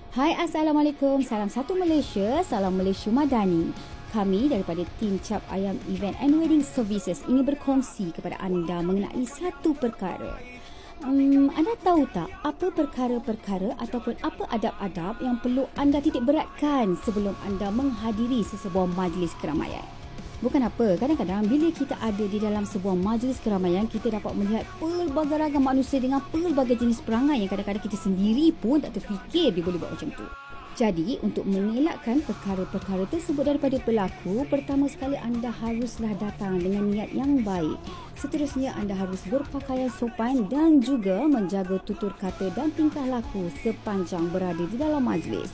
Hai, Assalamualaikum. Salam satu Malaysia, salam Malaysia Madani. Kami daripada tim Cap Ayam Event and Wedding Services ingin berkongsi kepada anda mengenai satu perkara. Anda tahu tak apa perkara-perkara ataupun apa adab-adab yang perlu anda titik beratkan sebelum anda menghadiri sesebuah majlis keramaian? Bukan apa, kadang-kadang bila kita ada di dalam sebuah majlis keramaian, kita dapat melihat pelbagai ragam manusia dengan pelbagai jenis perangai yang kadang-kadang kita sendiri pun tak terfikir dia boleh buat macam tu. Jadi, untuk mengelakkan perkara-perkara tersebut daripada berlaku, pertama sekali anda haruslah datang dengan niat yang baik. Seterusnya, anda harus berpakaian sopan dan juga menjaga tutur kata dan tingkah laku sepanjang berada di dalam majlis.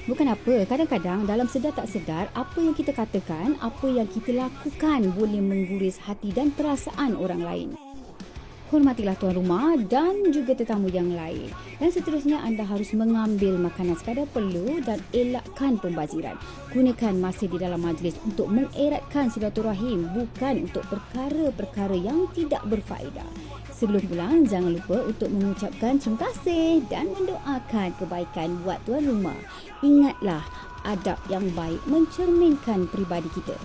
Bukan apa, kadang-kadang dalam sedar tak sedar, apa yang kita katakan, apa yang kita lakukan boleh mengguris hati dan perasaan orang lain. Hormatilah tuan rumah dan juga tetamu yang lain. Dan seterusnya, anda harus mengambil makanan sekadar perlu dan elakkan pembaziran. Gunakan masa di dalam majlis untuk mengeratkan silaturahim, bukan untuk perkara-perkara yang tidak berfaedah. Sebelum pulang, jangan lupa untuk mengucapkan terima kasih dan mendoakan kebaikan buat tuan rumah. Ingatlah, adab yang baik mencerminkan peribadi kita.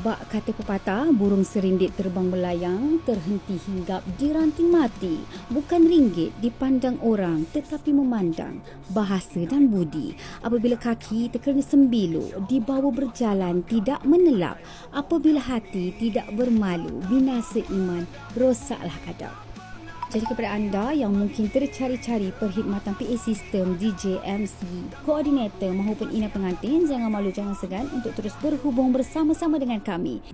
Bak kata pepatah, burung serindit terbang melayang, terhenti hinggap di ranting mati. Bukan ringgit dipandang orang, tetapi memandang bahasa dan budi. Apabila kaki terkena sembilu, dibawa berjalan tidak menelap. Apabila hati tidak bermalu, binasa iman, rosaklah adab. Jadi kepada anda yang mungkin tercari-cari perkhidmatan PA System, DJ, MC, koordinator maupun ina pengantin, jangan malu, jangan segan untuk terus berhubung bersama-sama dengan kami.